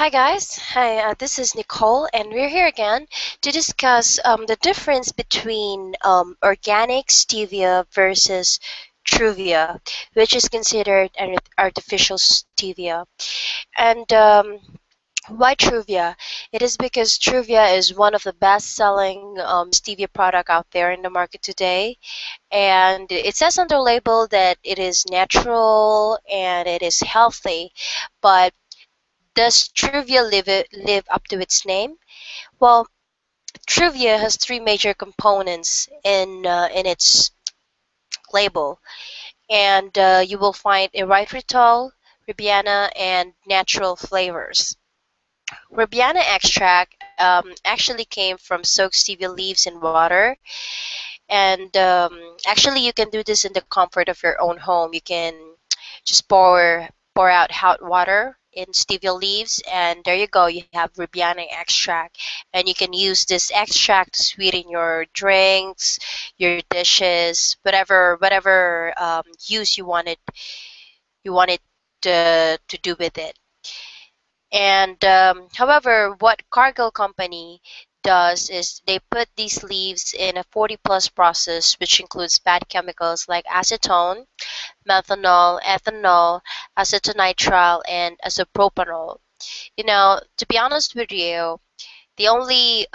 Hi guys, this is Nicole, and we're here again to discuss the difference between organic stevia versus Truvia, which is considered an artificial stevia. And why Truvia? It is because Truvia is one of the best-selling stevia product out there in the market today, and it says on the label that it is natural and it is healthy, but does Truvia live up to its name? Well, Truvia has three major components in its label, and you will find erythritol, rebaudiana, and natural flavors. Rebaudiana extract actually came from soaked stevia leaves in water, and actually you can do this in the comfort of your own home. You can just pour out hot water in stevia leaves, and there you go, you have rebaudiana extract, and you can use this extract to sweeten your drinks, your dishes, whatever use you wanted to do with it. And however, what Cargill Company does is they put these leaves in a 40 plus process, which includes bad chemicals like acetone, methanol, ethanol, acetonitrile, and isopropanol. To be honest with you, the only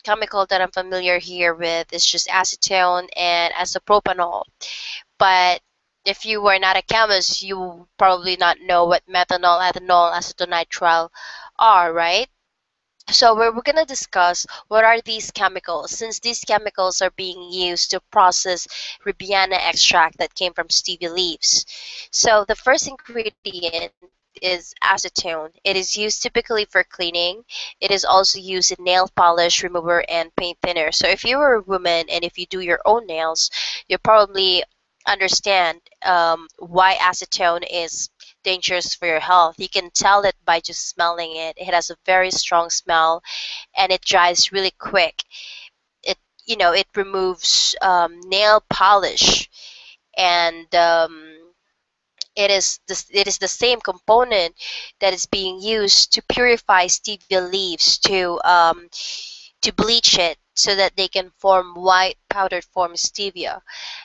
chemical that I'm familiar here with is just acetone and isopropanol. But if you were not a chemist, you probably not know what methanol, ethanol, acetonitrile are, right? So we're going to discuss what are these chemicals, since these chemicals are being used to process rebaudiana extract that came from stevia leaves. So the first ingredient is acetone. It is used typically for cleaning. It is also used in nail polish remover and paint thinner. So if you're a woman and if you do your own nails, you probably understand why acetone is dangerous for your health. You can tell it by just smelling it. It has a very strong smell, and it dries really quick. It removes nail polish, and it is the same component that is being used to purify stevia leaves to bleach it so that they can form white powdered form stevia.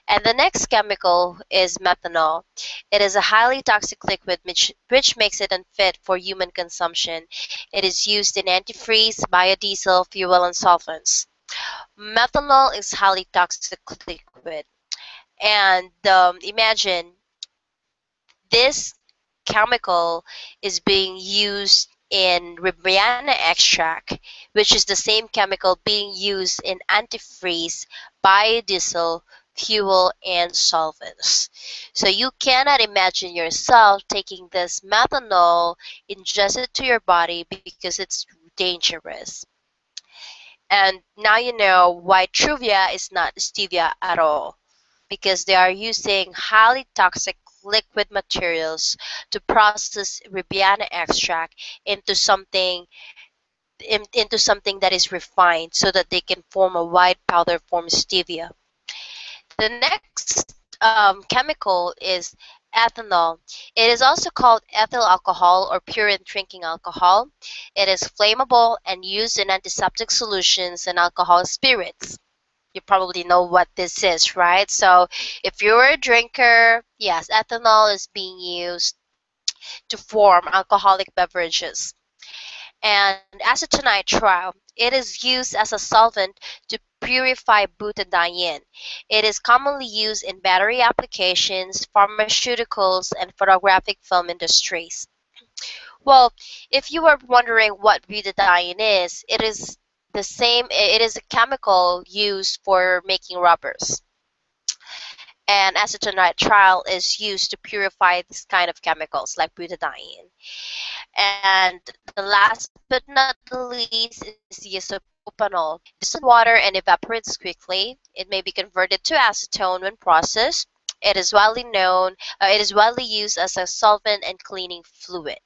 And the next chemical is methanol. It is a highly toxic liquid which makes it unfit for human consumption. It is used in antifreeze, biodiesel, fuel, and solvents. Methanol is highly toxic liquid. And imagine this chemical is being used in rebaudiana extract, which is the same chemical being used in antifreeze, biodiesel, fuel, and solvents. So you cannot imagine yourself taking this methanol, ingest it to your body because it's dangerous. And now you know why Truvia is not stevia at all, because they are using highly toxic liquid materials to process rebaudiana extract into something that is refined so that they can form a white powder form stevia. The next chemical is ethanol. It is also called ethyl alcohol or purine drinking alcohol. It is flammable and used in antiseptic solutions and alcohol spirits. You probably know what this is, right? So if you're a drinker, yes, ethanol is being used to form alcoholic beverages. And acetonitrile, it is used as a solvent to purify butadiene. It is commonly used in battery applications, pharmaceuticals, and photographic film industries. Well, if you are wondering what butadiene is, it is a chemical used for making rubbers. And acetonitrile is used to purify this kind of chemicals like butadiene. And the last but not the least is the isopropanol. This is water and evaporates quickly. It may be converted to acetone when processed. It is widely used as a solvent and cleaning fluid.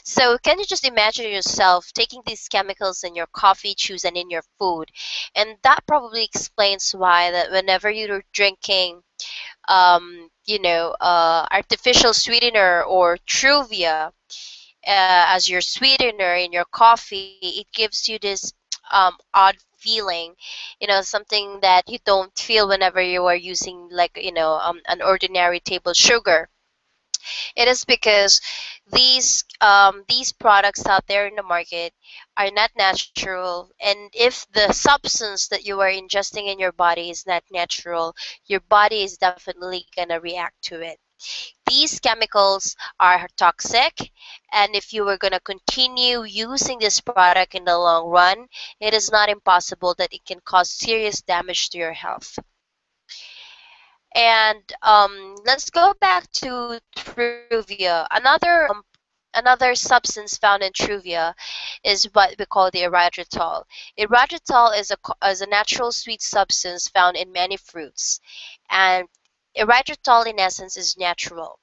So can you just imagine yourself taking these chemicals in your coffee, juice, and in your food? And that probably explains why that whenever you're drinking, artificial sweetener or Truvia, as your sweetener in your coffee, it gives you this odd feeling, something that you don't feel whenever you are using, like, an ordinary table sugar. It is because these products out there in the market are not natural, and if the substance that you are ingesting in your body is not natural, your body is definitely gonna react to it. These chemicals are toxic, and if you are going to continue using this product in the long run, it is not impossible that it can cause serious damage to your health. And let's go back to Truvia. Another substance found in Truvia is what we call the erythritol. Erythritol is a natural sweet substance found in many fruits, and erythritol in essence is natural.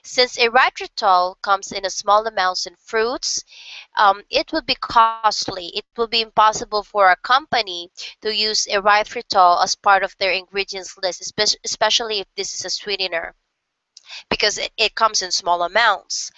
Since erythritol comes in a small amounts in fruits, it would be costly. It will be impossible for a company to use erythritol as part of their ingredients list, especially if this is a sweetener, because it comes in small amounts.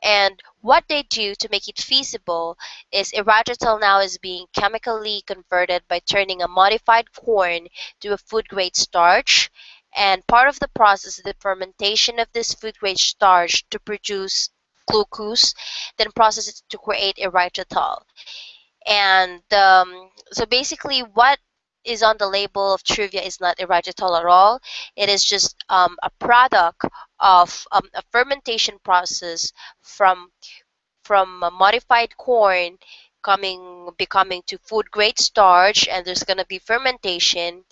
And what they do to make it feasible is erythritol now is being chemically converted by turning a modified corn to a food grade starch. And part of the process is the fermentation of this food grade starch to produce glucose, then process it to create erythritol. And so basically, what is on the label of Truvia is not erythritol at all. It is just a product of a fermentation process from a modified corn becoming to food grade starch, and there's going to be fermentation,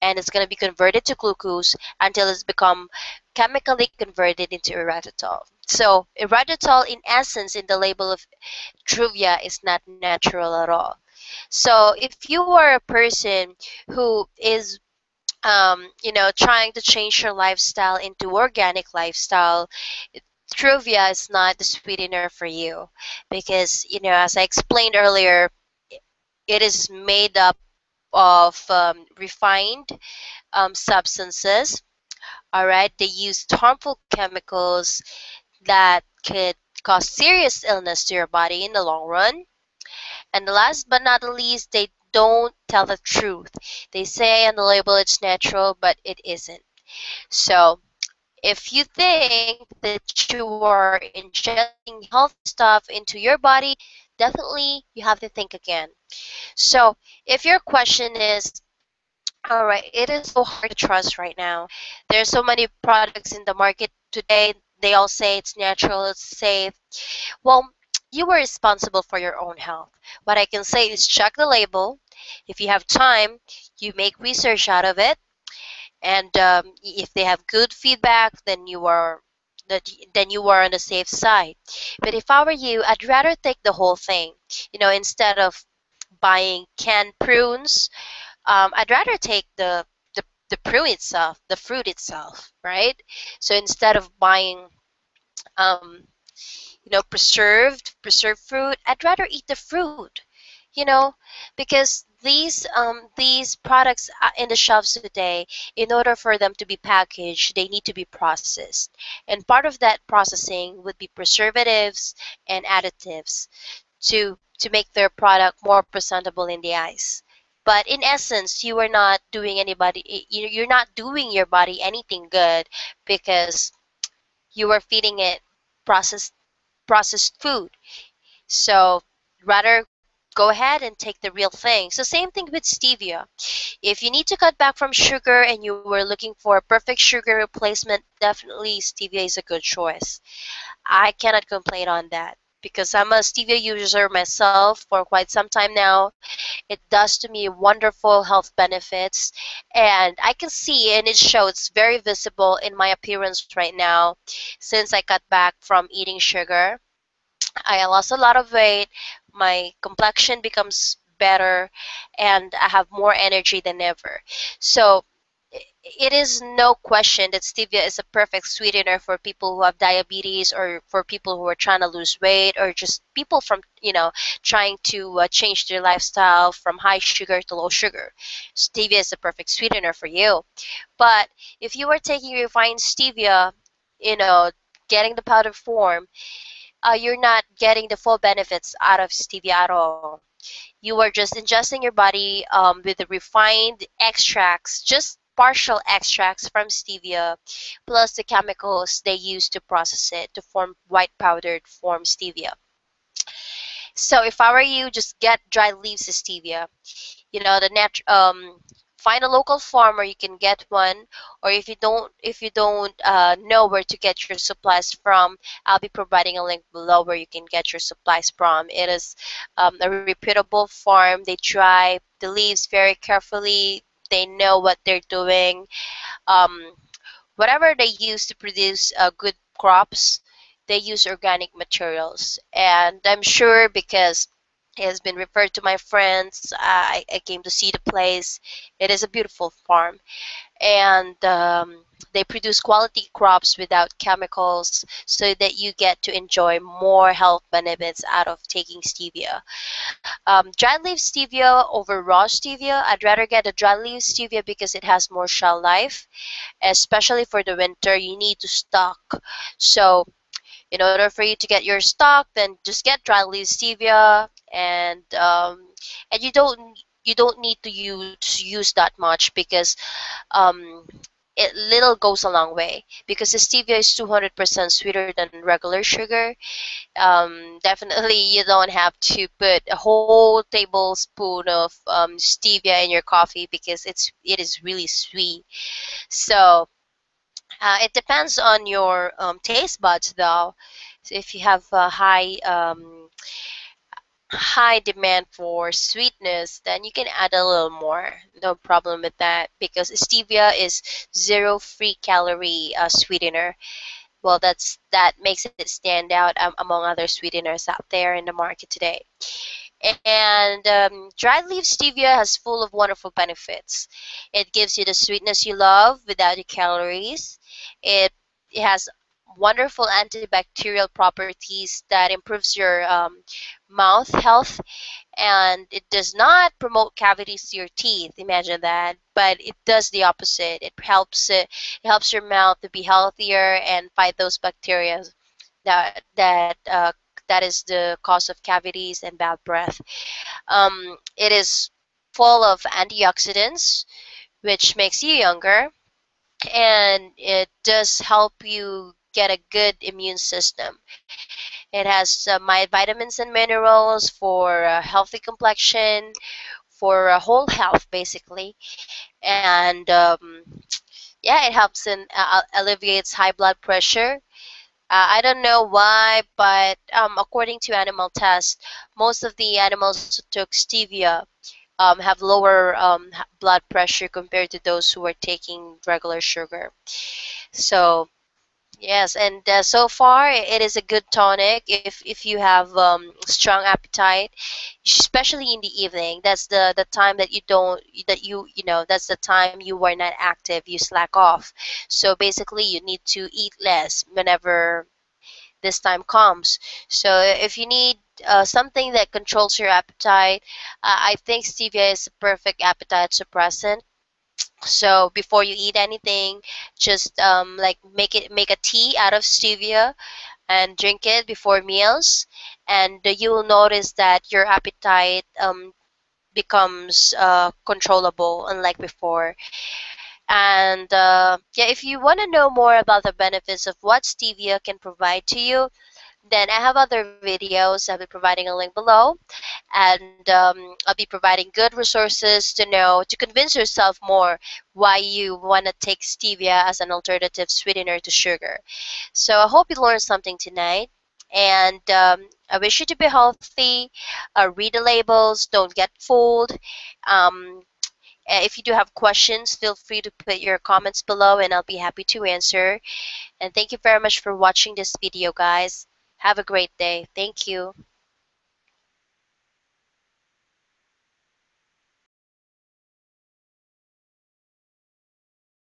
and it's going to be converted to glucose until it's become chemically converted into erythritol. So erythritol in essence in the label of Truvia is not natural at all. So if you are a person who is trying to change your lifestyle into organic lifestyle, Truvia is not the sweetener for you, because as I explained earlier, it is made up of refined substances. All right, they use harmful chemicals that could cause serious illness to your body in the long run. And last but not the least, they don't tell the truth. They say on the label it's natural, but it isn't. So if you think that you are ingesting healthy stuff into your body, definitely you have to think again. So if your question is, all right, it is so hard to trust right now. There's so many products in the market today. They all say it's natural, it's safe. Well, you are responsible for your own health. What I can say is check the label. If you have time, you make research out of it, and if they have good feedback, then you are on the safe side. But if I were you, I'd rather take the whole thing. Instead of buying canned prunes, I'd rather take the prune itself, the fruit itself, right? So instead of buying um, preserved fruit, I'd rather eat the fruit, you know, because these products in the shelves today, in order for them to be packaged, they need to be processed, and part of that processing would be preservatives and additives to make their product more presentable in the eyes. But in essence, you're not doing your body anything good, because you are feeding it processed food. So rather go ahead and take the real thing. So same thing with stevia. If you need to cut back from sugar and you were looking for a perfect sugar replacement, definitely stevia is a good choice. I cannot complain on that, because I'm a stevia user myself for quite some time now. It does to me wonderful health benefits, and I can see, and it shows, it's very visible in my appearance right now since I cut back from eating sugar. I lost a lot of weight, my complexion becomes better, and I have more energy than ever. So it is no question that stevia is a perfect sweetener for people who have diabetes, or for people who are trying to lose weight, or just people from trying to change their lifestyle from high sugar to low sugar. Stevia is a perfect sweetener for you. But if you are taking refined stevia, you know getting the powder form, you're not getting the full benefits out of stevia at all. You are just ingesting your body with the refined extracts, just partial extracts from stevia, plus the chemicals they use to process it to form white powdered form stevia. So if I were you, just get dried leaves of stevia. You know, the find a local farmer, you can get one. Or if you don't know where to get your supplies from, I'll be providing a link below where you can get your supplies from. It is a reputable farm. They dry the leaves very carefully. They know what they're doing. um, Whatever they use to produce good crops, they use organic materials. And I'm sure, because it has been referred to my friends, I came to see the place. It is a beautiful farm, and they produce quality crops without chemicals, so that you get to enjoy more health benefits out of taking stevia. Dried leaf stevia over raw stevia. I'd rather get a dried leaf stevia because it has more shelf life, especially for the winter. You need to stock. So in order for you to get your stock, then just get dry leaf stevia, and you don't need to use that much, because um, it little goes a long way, because the stevia is 200% sweeter than regular sugar. Definitely you don't have to put a whole tablespoon of stevia in your coffee, because it is really sweet. So it depends on your taste buds, though. So if you have a high demand for sweetness, then you can add a little more. No problem with that, because stevia is zero free calorie sweetener. Well, that makes it stand out among other sweeteners out there in the market today. And dried leaf stevia has full of wonderful benefits. It gives you the sweetness you love without the calories. It has wonderful antibacterial properties that improves your mouth health, and it does not promote cavities to your teeth. Imagine that. But it does the opposite. It helps your mouth to be healthier and fight those bacteria that is the cause of cavities and bad breath. It is full of antioxidants, which makes you younger, and it does help you get a good immune system. It has my vitamins and minerals for a healthy complexion, for a whole health basically, and yeah, it helps in alleviates high blood pressure. I don't know why, but according to animal tests, most of the animals who took stevia have lower blood pressure compared to those who are taking regular sugar. So yes, and so far it is a good tonic if you have strong appetite, especially in the evening. That's the time that you don't that you know that's the time you are not active. You slack off. So basically, you need to eat less whenever this time comes. So if you need something that controls your appetite, I think stevia is a perfect appetite suppressant. So before you eat anything, just like make a tea out of stevia and drink it before meals, and you will notice that your appetite becomes controllable, unlike before. And yeah, if you want to know more about the benefits of what stevia can provide to you, then I have other videos. I'll be providing a link below, and I'll be providing good resources to convince yourself more why you want to take stevia as an alternative sweetener to sugar. So I hope you learned something tonight, and I wish you to be healthy. Read the labels, don't get fooled. Um, if you do have questions, feel free to put your comments below, and I'll be happy to answer. And thank you very much for watching this video, guys. Have a great day. Thank you.